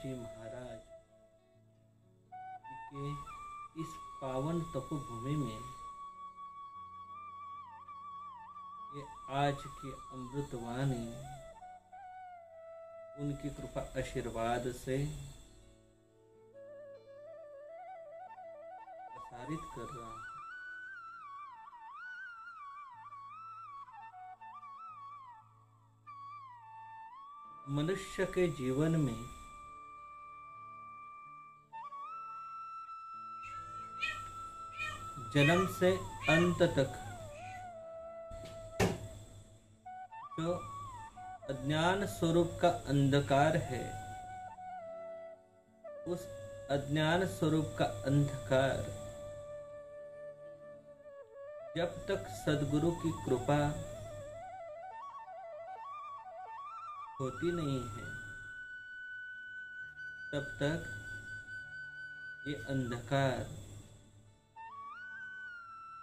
जी महाराज के इस पावन तपोभूमि में ये आज की अमृतवाणी उनकी कृपा आशीर्वाद से प्रसारित कर रहा हूं। मनुष्य के जीवन में जन्म से अंत तक जो अज्ञान स्वरूप का अंधकार है, उस अज्ञान स्वरूप का अंधकार जब तक सद्गुरु की कृपा होती नहीं है, तब तक ये अंधकार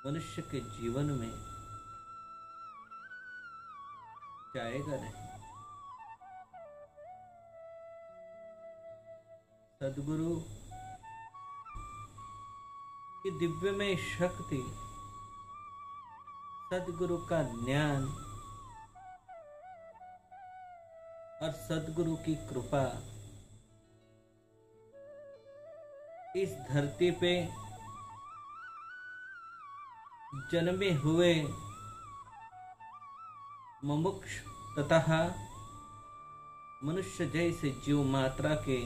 मनुष्य के जीवन में जाएगा नहीं। सद्गुरु की दिव्यमय शक्ति, सद्गुरु का ज्ञान और सद्गुरु की कृपा इस धरती पे जन्मे हुए मुमुक्ष तथा मनुष्य जैसे जीव मात्रा के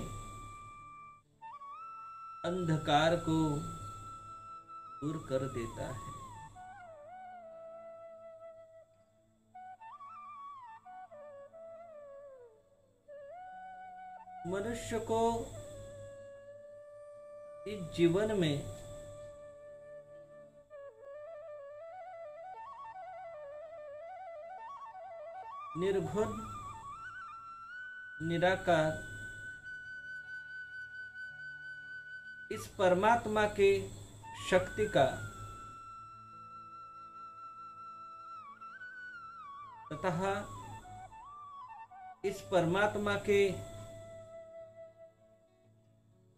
अंधकार को दूर कर देता है। मनुष्य को इस जीवन में निर्गुण निराकार इस परमात्मा के शक्ति का तथा इस परमात्मा के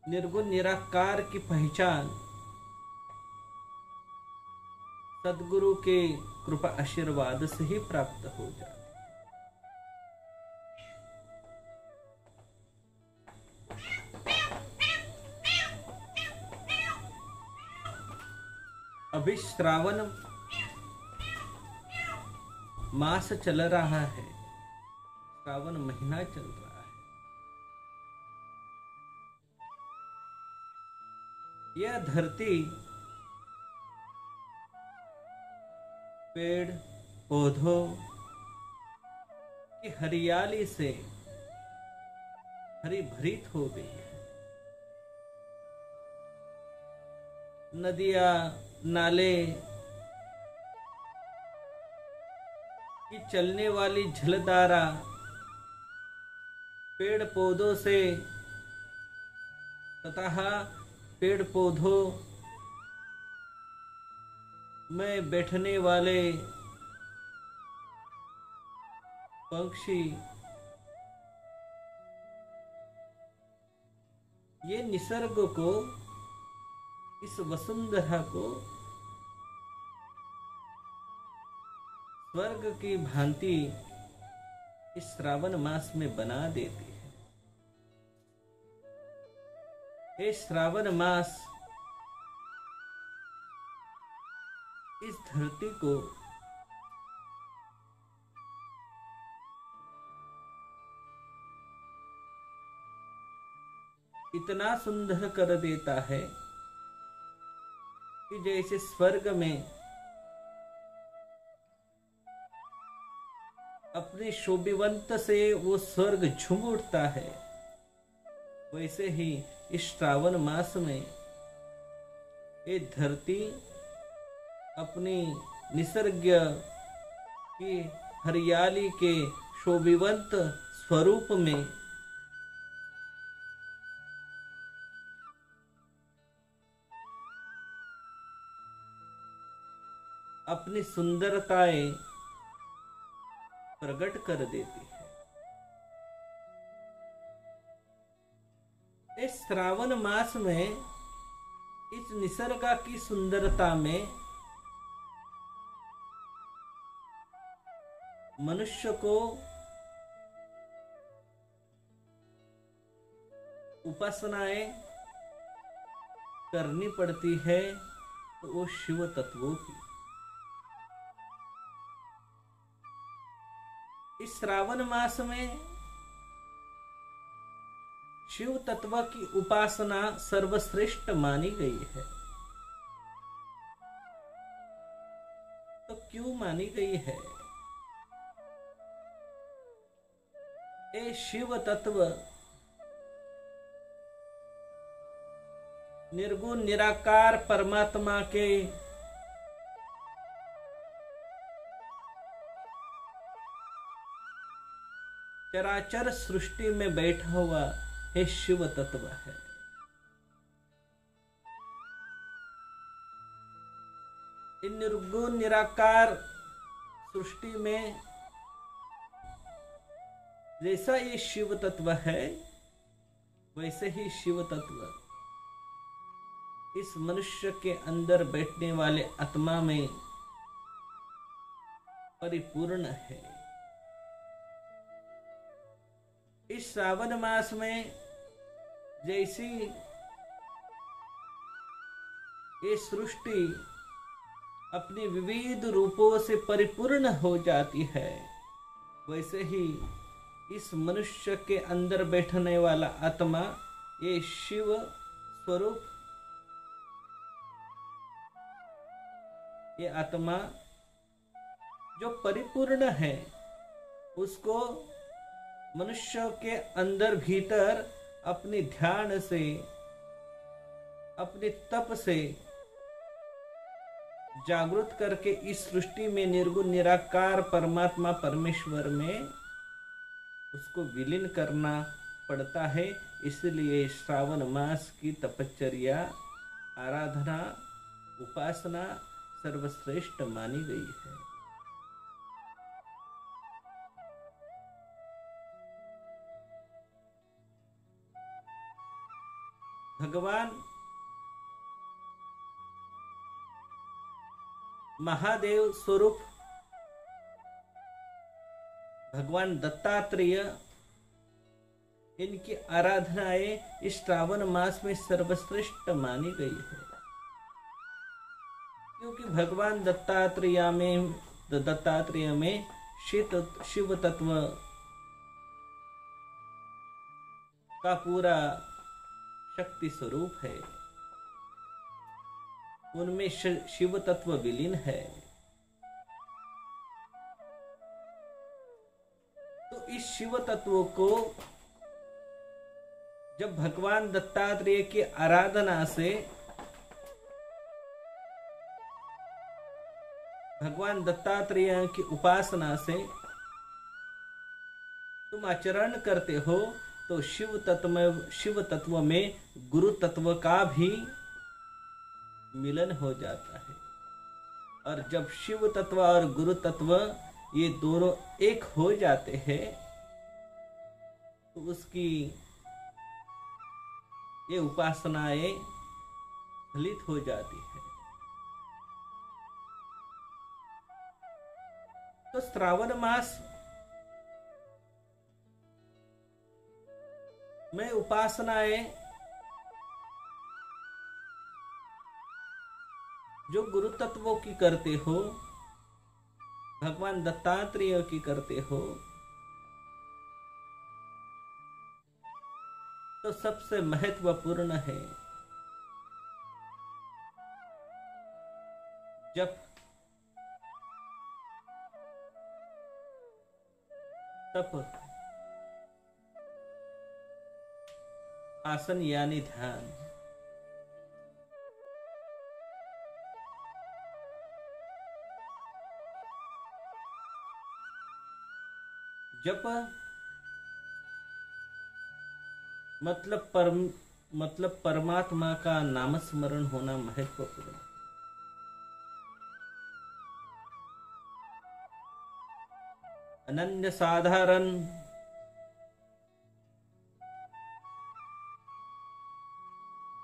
निर्गुण निराकार की पहचान सद्गुरु के कृपा आशीर्वाद से ही प्राप्त हो जाती। अभी श्रावण मास चल रहा है, श्रावण महीना चल रहा है। यह धरती पेड़ पौधों की हरियाली से हरी भरीत हो गई है। नदियां नाले की चलने वाली झलधारा पेड़ पौधों से तथा पेड़ पौधों में बैठने वाले पक्षी, ये निसर्ग को, इस वसुंधरा को स्वर्ग की भांति इस श्रावण मास में बना देती है। ये श्रावण मास इस धरती को इतना सुंदर कर देता है कि जैसे स्वर्ग में अपने शोभिवंत से वो स्वर्ग झूम उठता है, वैसे ही इस श्रावण मास में ये धरती अपनी निसर्ग की हरियाली के शोभिवंत स्वरूप में अपनी सुंदरताएं प्रकट कर देती है। श्रावण मास में इस निसर्ग की सुंदरता में मनुष्य को उपासनाएं करनी पड़ती है, तो वो शिव तत्वों की। इस श्रावण मास में शिव तत्व की उपासना सर्वश्रेष्ठ मानी गई है। तो क्यों मानी गई है? ये शिव तत्व निर्गुण निराकार परमात्मा के चराचर सृष्टि में बैठा हुआ ये शिव तत्व है। इन निर्गुण निराकार सृष्टि में जैसा ये शिव तत्व है, वैसे ही शिव तत्व इस मनुष्य के अंदर बैठने वाले आत्मा में परिपूर्ण है। इस श्रावण मास में जैसी ये सृष्टि अपनी विविध रूपों से परिपूर्ण हो जाती है, वैसे ही इस मनुष्य के अंदर बैठने वाला आत्मा ये शिव स्वरूप, ये आत्मा जो परिपूर्ण है, उसको मनुष्य के अंदर भीतर अपने ध्यान से, अपने तप से जागृत करके इस सृष्टि में निर्गुण निराकार परमात्मा परमेश्वर में उसको विलीन करना पड़ता है। इसलिए श्रावण मास की तपश्चर्या, आराधना, उपासना सर्वश्रेष्ठ मानी गई है। भगवान महादेव स्वरूप भगवान दत्तात्रेय, इनकी आराधनाएं इस श्रावण मास में सर्वश्रेष्ठ मानी गई है, क्योंकि भगवान दत्तात्रेय में शिव तत्व का पूरा शक्ति स्वरूप है, उनमें शिव तत्व विलीन है। तो इस शिव तत्व को जब भगवान दत्तात्रेय की आराधना से, भगवान दत्तात्रेय की उपासना से तुम आचरण करते हो, तो शिव तत्व में गुरु तत्व का भी मिलन हो जाता है। और जब शिव तत्व और गुरु तत्व ये दोनों एक हो जाते हैं, तो उसकी ये उपासनाएं फलित हो जाती है। तो श्रावण मास में उपासनाएं जो गुरु तत्वों की करते हो, भगवान दत्तात्रेय की करते हो, तो सबसे महत्वपूर्ण है जब तप, आसन यानी ध्यान, जप मतलब परमात्मा का नाम स्मरण होना महत्वपूर्ण। अनन्य साधारण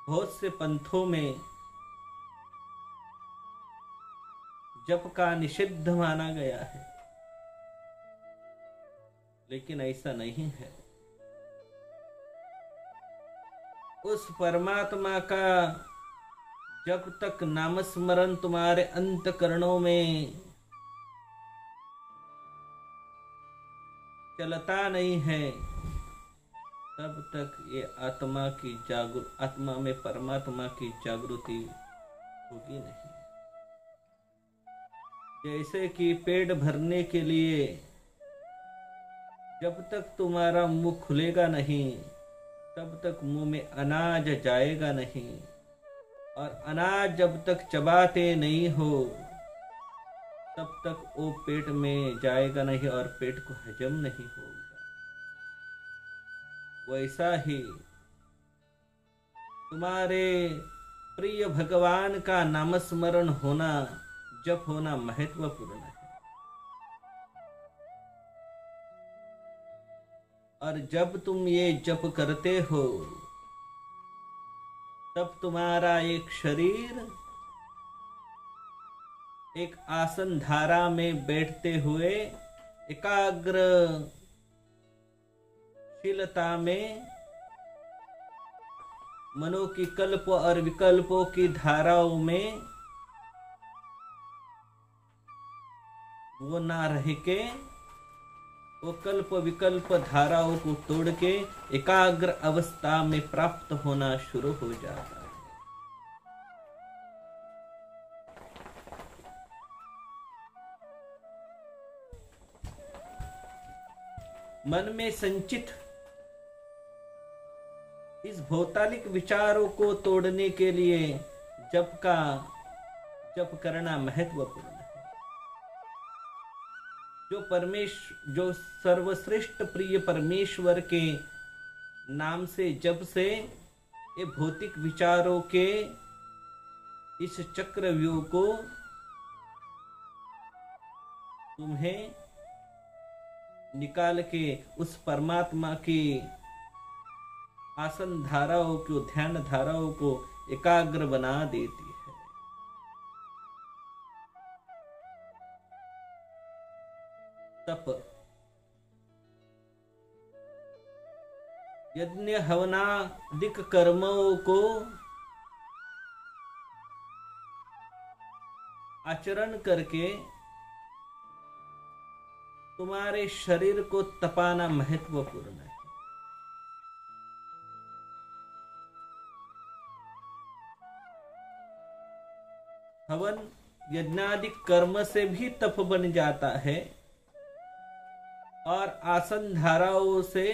बहुत से पंथों में जप का निषिद्ध माना गया है, लेकिन ऐसा नहीं है। उस परमात्मा का जब तक नामस्मरण तुम्हारे अंतकरणों में चलता नहीं है, तब तक ये आत्मा में परमात्मा की जागृति होगी नहीं। जैसे कि पेट भरने के लिए जब तक तुम्हारा मुंह खुलेगा नहीं, तब तक मुंह में अनाज जाएगा नहीं, और अनाज जब तक चबाते नहीं हो तब तक वो पेट में जाएगा नहीं और पेट को हजम नहीं होगा। वैसा ही तुम्हारे प्रिय भगवान का नामस्मरण होना, जप होना महत्वपूर्ण है। और जब तुम ये जप करते हो, तब तुम्हारा एक शरीर एक आसन धारा में बैठते हुए एकाग्र शीलता में मनो की कल्प और विकल्पों की धाराओं में वो ना रह के, वो कल्प विकल्प धाराओं को तोड़ के एकाग्र अवस्था में प्राप्त होना शुरू हो जाता है। मन में संचित इस भौतालिक विचारों को तोड़ने के लिए जप करना महत्वपूर्ण है। जो सर्वश्रेष्ठ प्रिय परमेश्वर के नाम से, जब से ये भौतिक विचारों के इस चक्रव्यूह को तुम्हें निकाल के उस परमात्मा की आसन धाराओं को, ध्यान धाराओं को एकाग्र बना देती है। तप, यज्ञ हवनादिक कर्मों को आचरण करके तुम्हारे शरीर को तपाना महत्वपूर्ण है। हवन यज्ञादि कर्म से भी तप बन जाता है, और आसन धाराओं से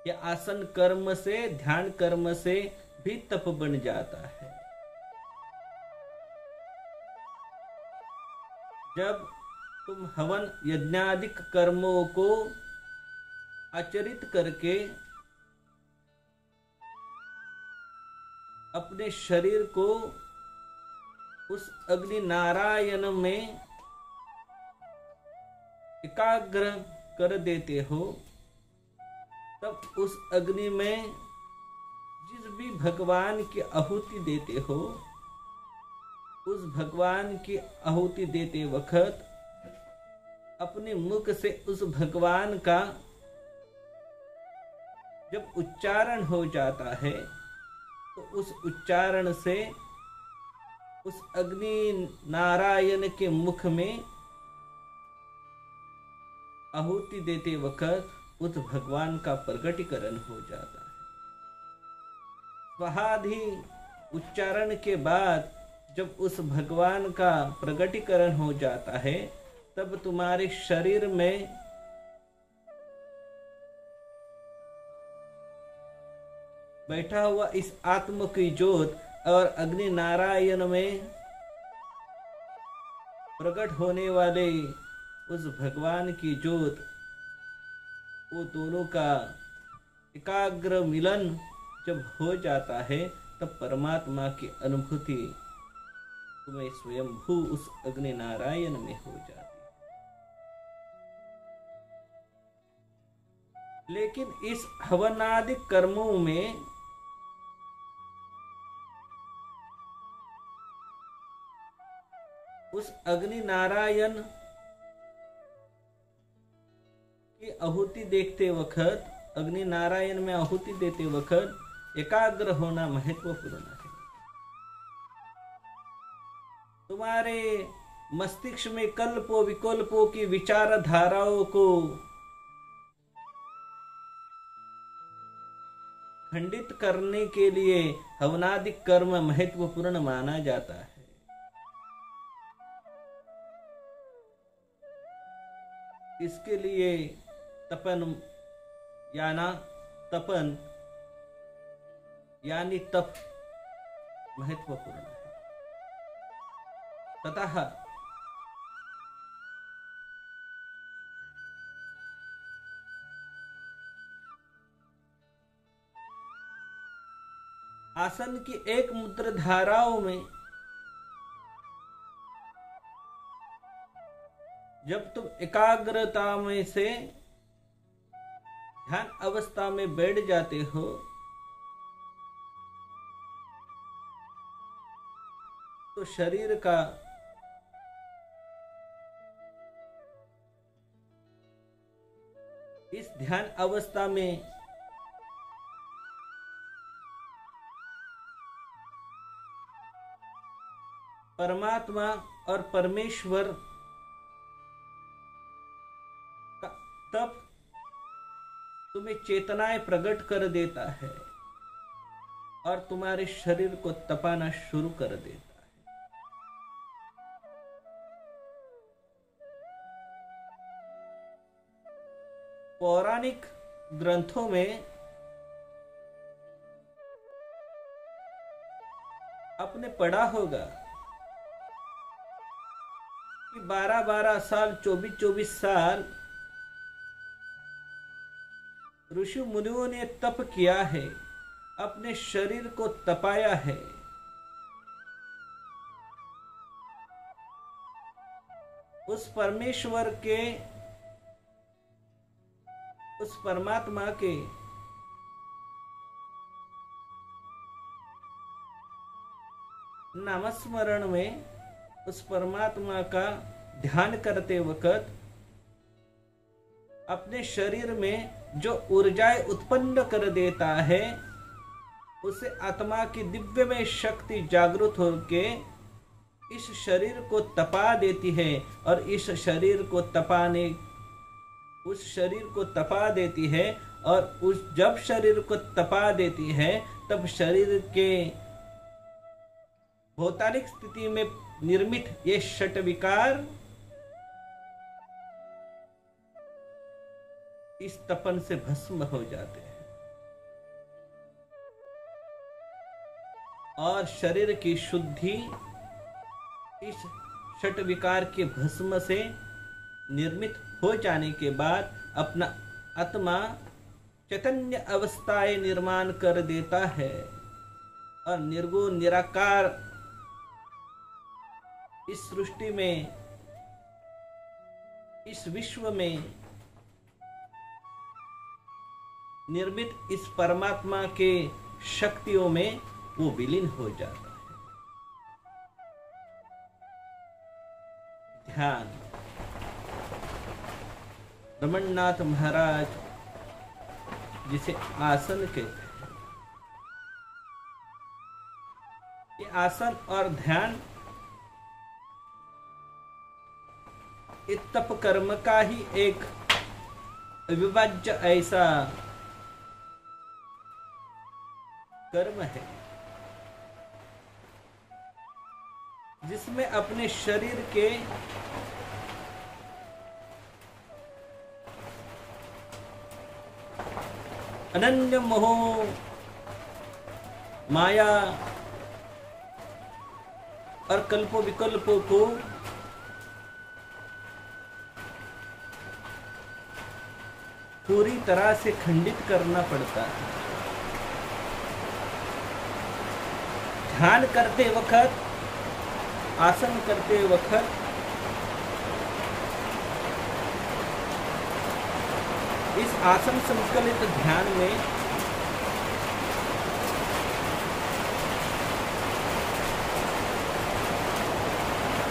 या आसन कर्म से, ध्यान कर्म से भी तप बन जाता है। जब तुम हवन यज्ञादिक कर्मों को आचरित करके अपने शरीर को उस अग्नि नारायण में एकाग्र कर देते हो, तब उस अग्नि में जिस भी भगवान की आहुति देते हो, उस भगवान की आहुति देते वक्त अपने मुख से उस भगवान का जब उच्चारण हो जाता है, तो उस उच्चारण से उस अग्नि नारायण के मुख में आहुति देते वक्त उस भगवान का प्रगटीकरण हो जाता है। स्वाहादि उच्चारण के बाद जब उस भगवान का प्रगटीकरण हो जाता है, तब तुम्हारे शरीर में बैठा हुआ इस आत्म की ज्योत और अग्नि नारायण में प्रकट होने वाले उस भगवान की ज्योत, वो दोनों का एकाग्र मिलन जब हो जाता है, तब परमात्मा की अनुभूति तुम्हें स्वयंभू उस अग्नि नारायण में हो जाती है। लेकिन इस हवनादि कर्मों में उस अग्नि नारायण की आहुति देखते वक्त, अग्नि नारायण में आहुति देते वक्त एकाग्र होना महत्वपूर्ण है। तुम्हारे मस्तिष्क में कल्पों विकल्पों की विचारधाराओं को खंडित करने के लिए हवनादिक कर्म महत्वपूर्ण माना जाता है। इसके लिए तपन यानी तप महत्वपूर्ण है। ततः आसन की एक मुद्रा धाराओं में जब तुम एकाग्रता में से ध्यान अवस्था में बैठ जाते हो, तो शरीर का इस ध्यान अवस्था में परमात्मा और परमेश्वर का तप तुम्हें चेतनाएं प्रकट कर देता है और तुम्हारे शरीर को तपाना शुरू कर देता है। पौराणिक ग्रंथों में आपने पढ़ा होगा कि 12-12 साल 24-24 साल ऋषि मुनियों ने तप किया है, अपने शरीर को तपाया है। उस परमेश्वर के, उस परमात्मा के नामस्मरण में, उस परमात्मा का ध्यान करते वक्त अपने शरीर में जो ऊर्जाएं उत्पन्न कर देता है, उसे आत्मा की दिव्यमय शक्ति जागृत होके इस शरीर को तपा देती है और इस शरीर को तपाने, उस शरीर को तपा देती है और उस जब शरीर को तपा देती है तब शरीर के भौतिक स्थिति में निर्मित ये षट विकार इस तपन से भस्म हो जाते हैं और शरीर की शुद्धि इस षट विकार के भस्म से निर्मित हो जाने के बाद अपना आत्मा चैतन्य अवस्थाएं निर्माण कर देता है और निर्गुण निराकार इस सृष्टि में, इस विश्व में निर्मित इस परमात्मा के शक्तियों में वो विलीन हो जाता है। ध्यान। रमणनाथ महाराज जिसे आसन कहते हैं, ये आसन और ध्यान इस तप कर्म का ही एक अविभाज्य ऐसा कर्म है जिसमें अपने शरीर के अनन्य मोह, माया और कल्पों विकल्पों को पूरी तरह से खंडित करना पड़ता है। ध्यान करते वक्त, आसन करते वक्त इस आसन संकलित ध्यान में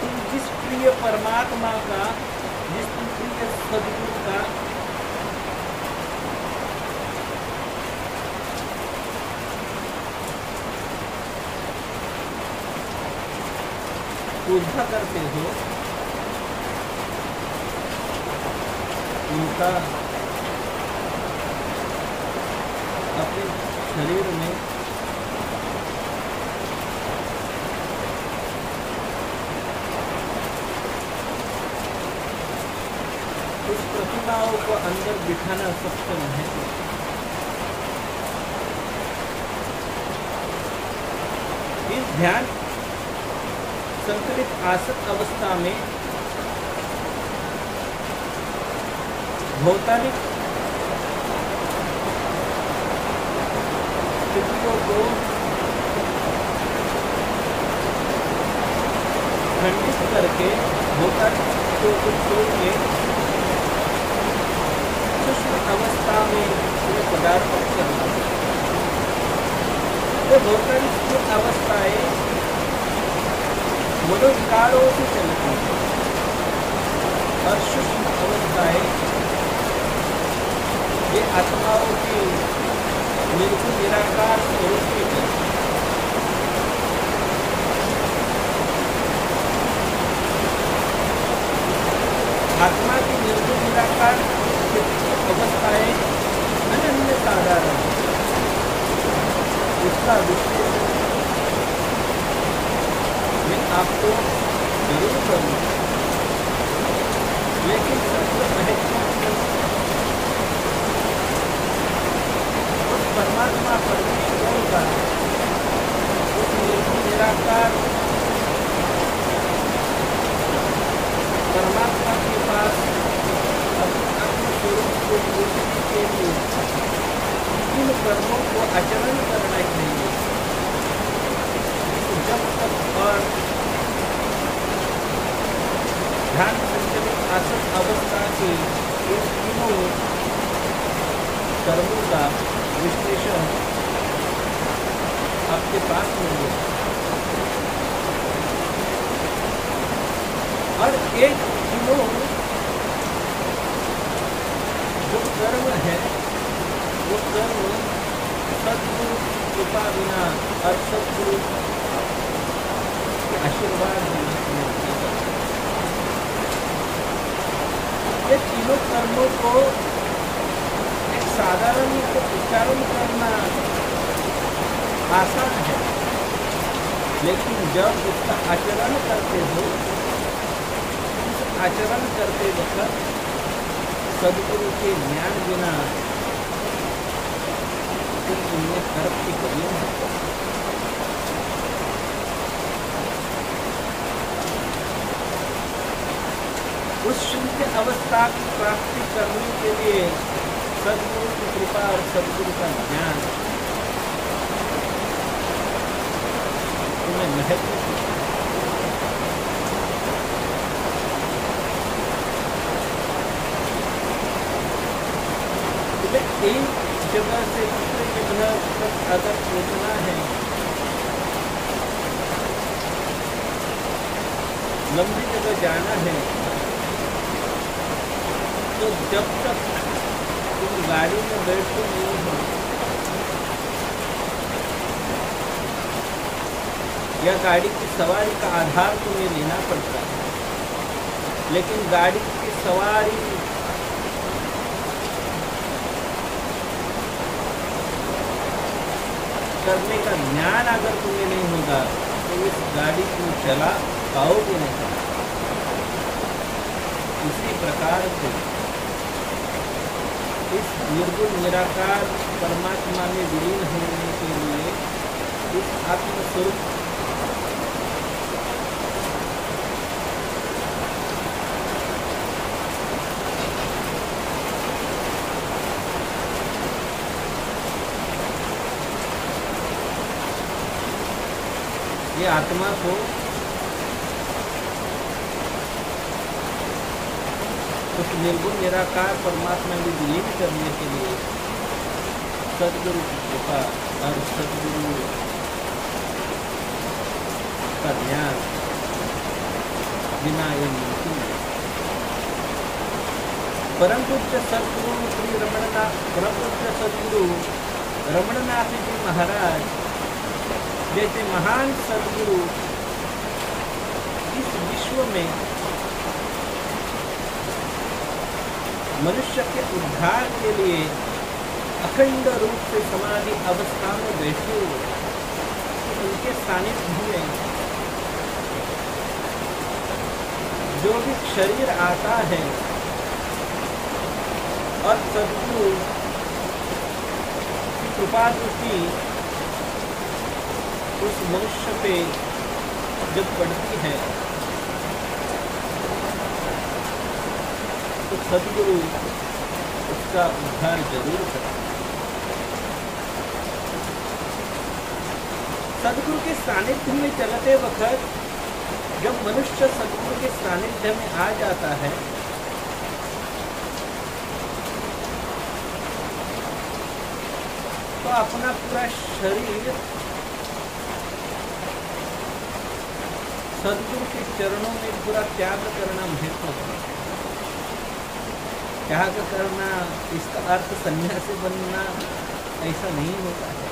तुम जिस प्रिय परमात्मा का, जिस प्रिय सदगुरु का पूजा करते हो, उनका अपने शरीर में उस प्रतिमाओं को अंदर बिठाना सक्षम है। इस ध्यान संकलित आसक्त अवस्था में भौतिक स्थितियों को खंडित करके, भौतिक स्थितियों को छोड़ के सूक्ष्म अवस्था में उन्हें पदार्पण करना। तो भौतिक अवस्थाएं मनोविकारों से चलती है और सूक्ष्म अवस्थाएं ये आत्माओं की निर्गुण निराकार स्वरूप में चलती है। आत्मा की निर्गुण निराकार अवस्थाएं अनन्य साधारण, उसका विश्लेषण मैं आपको जरूर करूँगा, लेकिन सबसे महत्वपूर्ण उस परमात्मा परमेश्वर का, उस निर्गुण निराकार परमात्मा के पास अपने आत्मस्वरूप को पूछने के लिए इन कर्मों को आचरण करना चाहिए। जब तक और ध्यान संचलित आसक्त अवस्था के इन तीनों कर्मों का विश्लेषण आपके पास नहीं है, और एक तीनों जो कर्म है वो कर्म सद्गुरु कृपा बिना और सद्गुरु के आशीर्वाद बिना नहीं करते। ये तीनों कर्मों को एक साधारण उच्चारण करना आसान है, लेकिन जब उसका आचरण करते हो, आचरण करते वक्त सदगुरु के ज्ञान बिना उनमें कर्म की कमी है। उस शुद्ध अवस्था की प्राप्ति करने के लिए सदगुरु की कृपा और सदगुरु का ज्ञान तुम्हें महत्व। एक जगह से दूसरे जगह तक अगर पहुंचना है, लंबी जगह जाना है, तो जब तक तुम गाड़ी में बैठते नहीं हो या गाड़ी की सवारी का आधार तुम्हें लेना पड़ता है, लेकिन गाड़ी की सवारी करने का ज्ञान अगर तुम्हें नहीं होगा तो इस गाड़ी को चला पाओगे नहीं। इसी प्रकार से इस निर्गुण निराकार परमात्मा में विलीन होने के लिए इस आत्मस्वरूप ये आत्मा को उस निर्गुण निराकार परमात्मा में विलीन करने के लिए सदगुरु की कृपा और सदगुरु का ज्ञान बिना ये मुमकिन नहीं। परम पूज्य सदगुरु श्री परम पूज्य सदगुरु रमणनाथ जी महाराज जैसे महान सदगुरु इस विश्व में मनुष्य के उद्धार के लिए अखंड रूप से समाधि अवस्था में बैठे हुए, उनके सानिध्य में जो भी शरीर आता है और सदगुरु की कृपा दृष्टि उस मनुष्य पे जब पड़ती है तो सदगुरु उसका उद्धार जरूर करते। सदगुरु के सानिध्य में चलते वक्त जब मनुष्य सदगुरु के सानिध्य में आ जाता है तो अपना पूरा शरीर सदगुरु के चरणों में पूरा त्याग करना महत्वपूर्ण है। त्याग करना इसका अर्थ सन्यासी बनना ऐसा नहीं होता है।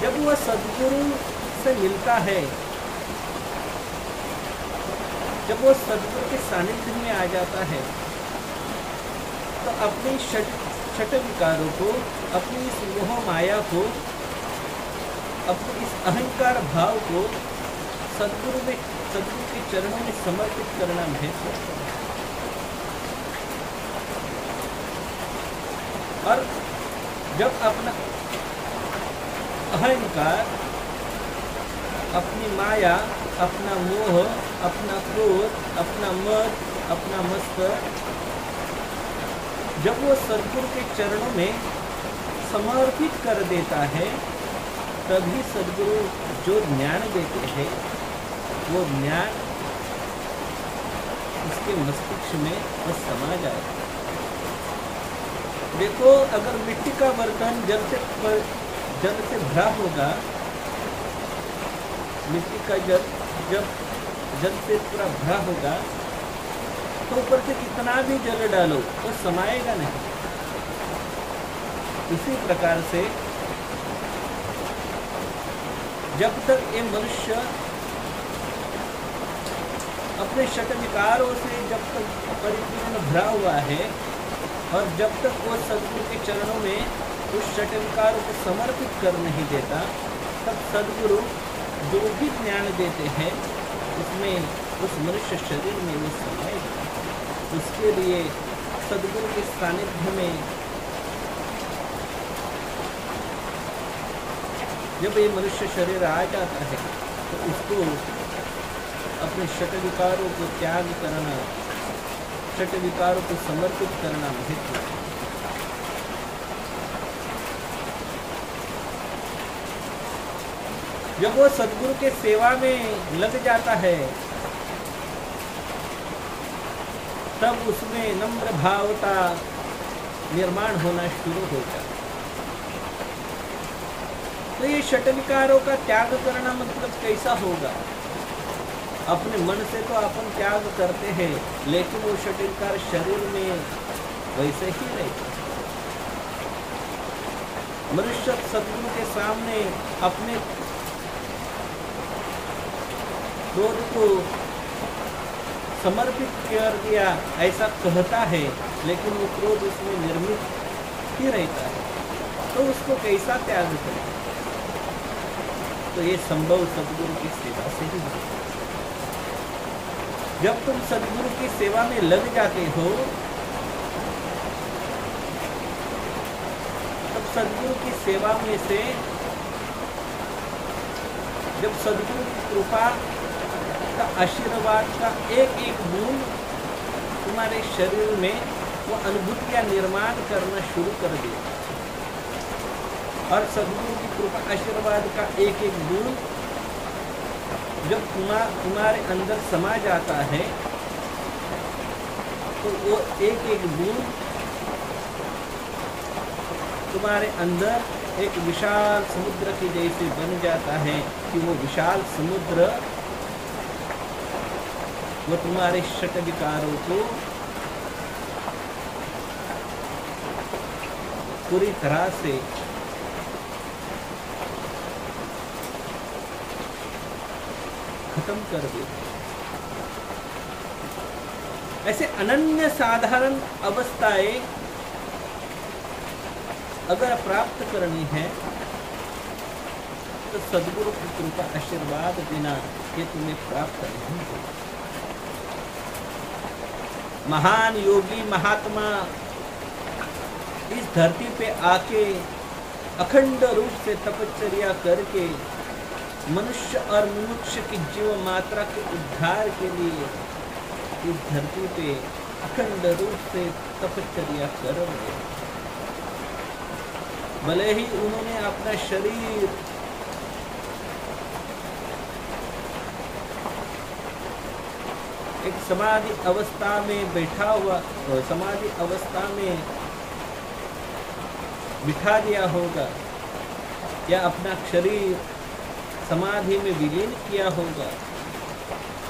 जब वह सदगुरु से मिलता है, जब वो सदगुरु के सानिध्य में आ जाता है तो अपनी छठ विकारों को, अपनी इस मोह माया को, अपने इस अहंकार भाव को सदगुरु के चरणों में समर्पित करना महत्वपूर्ण है। और जब अपना अहंकार, अपनी माया, अपना मोह, अपना क्रोध, अपना मद, अपना मत्सर जब वो सदगुरु के चरणों में समर्पित कर देता है तभी सदगुरु जो ज्ञान देते हैं वो ज्ञान उसके मस्तिष्क में वो समा जाएगा। देखो, अगर मिट्टी का बर्तन जल से भरा होगा, मिट्टी का जब जल से पूरा भरा होगा तो ऊपर से कितना भी जल डालो तो समाएगा नहीं। इसी प्रकार से जब तक ये मनुष्य अपने षट विकारों से जब तक परिपूर्ण भरा हुआ है और जब तक वो सदगुरु के चरणों में उस षट विकारों को समर्पित कर नहीं देता, तब सदगुरु जो भी ज्ञान देते हैं उसमें उस मनुष्य शरीर में वो समाएगा। उसके लिए सदगुरु के सानिध्य में जब ये मनुष्य शरीर आ जाता है तो उसको अपने षट विकारों को त्याग करना, षट विकारों को समर्पित करना महत्व है। जब वो सदगुरु के सेवा में लग जाता है तब उसमें नम्र भावता निर्माण होना शुरू हो जाता है। तो ये षट विकारों का त्याग करना मतलब कैसा होगा? अपने मन से तो अपन त्याग करते हैं, लेकिन वो षट विकार शरीर में वैसे ही रहते। मनुष्य सदगुरु के सामने अपने क्रोध को समर्पित कर दिया ऐसा कहता है, लेकिन वो क्रोध उसमें निर्मित ही रहता है, तो उसको कैसा त्याग करें? तो ये संभव सदगुरु की सेवा से ही है। जब तुम सदगुरु की सेवा में लग जाते हो तब सदगुरु की सेवा में से जब सदगुरु की कृपा का आशीर्वाद का एक एक बूंद तुम्हारे शरीर में वो अनुभूतियां निर्माण करना शुरू कर देगा और सदगुरु की कृपा आशीर्वाद का एक एक बूंद जब तुम्हारे अंदर समा जाता है तो वो एक एक बूंद तुम्हारे अंदर एक विशाल समुद्र के जैसे बन जाता है कि वो विशाल समुद्र वो तुम्हारे षट विकारों को पूरी तरह से खत्म कर दे। ऐसे अनन्य साधारण अवस्थाएं अगर प्राप्त करनी है तो सद्गुरु की कृपा आशीर्वाद बिना ये तुम्हें प्राप्त नहीं होगा। महान योगी महात्मा इस धरती पे आके अखंड रूप से तपश्चर्या करके मनुष्य और मनुष्य की जीव मात्रा के उद्धार के लिए इस धरती पे अखंड रूप से तपश्चर्या कर रहे हैं। भले ही उन्होंने अपना शरीर एक समाधि अवस्था में बैठा हुआ, समाधि अवस्था में बिठा दिया होगा या अपना शरीर समाधि में विलीन किया होगा,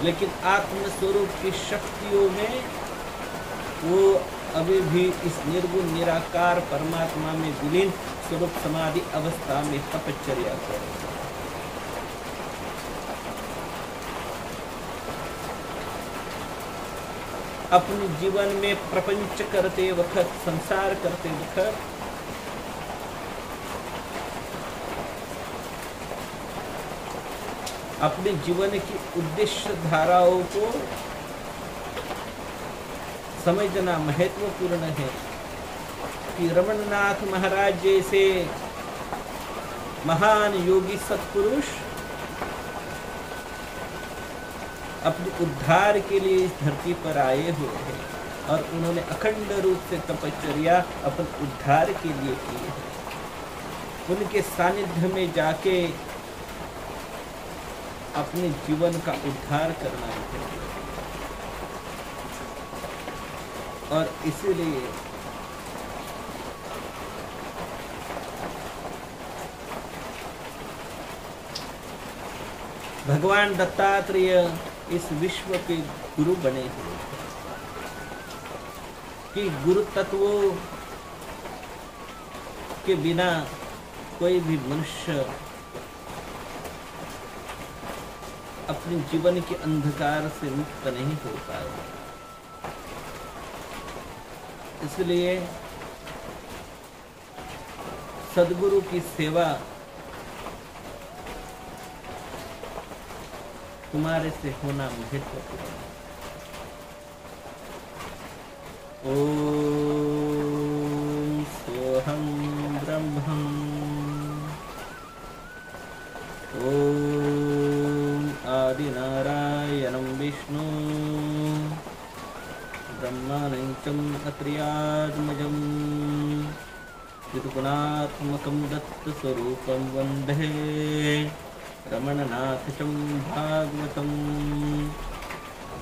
लेकिन आत्म स्वरूप की शक्तियों में वो अभी भी इस निर्गुण निराकार परमात्मा में विलीन स्वरूप समाधि अवस्था में तपश्चर्या कर रहे हैं। अपने जीवन में प्रपंच करते वक्त, संसार करते वक्त अपने जीवन की उद्देश्य धाराओं को समझना महत्वपूर्ण है कि रमणनाथ महाराज जैसे महान योगी सत्पुरुष अपने उद्धार के लिए इस धरती पर आए हुए हैं और उन्होंने अखंड रूप से तपश्चर्या अपने उद्धार के लिए की है। उनके सानिध्य में जाके अपने जीवन का उद्धार करना है और इसीलिए भगवान दत्तात्रेय इस विश्व के गुरु बने हुए कि गुरु तत्वों के बिना कोई भी मनुष्य अपने जीवन के अंधकार से मुक्त नहीं हो पाएगा। इसलिए सद्गुरु की सेवा तुम्हारे से होना महत्वपूर्ण है। ओम सोहम ब्रह्मं ओम आदिनारायणं विष्णु ब्रह्मानंचं अत्र्यात्मजं त्रिगुणात्मकं दत्तस्वरूपं वन्दे रमणनाथचं भागवतं।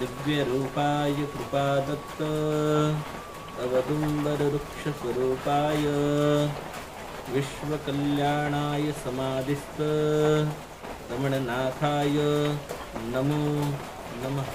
दिव्यरूपाय कृपादत्त अवदुम्बरवृक्षस्वरूपाय विश्वकल्याणाय समाधिस्थ रमणनाथाय नमो नमः।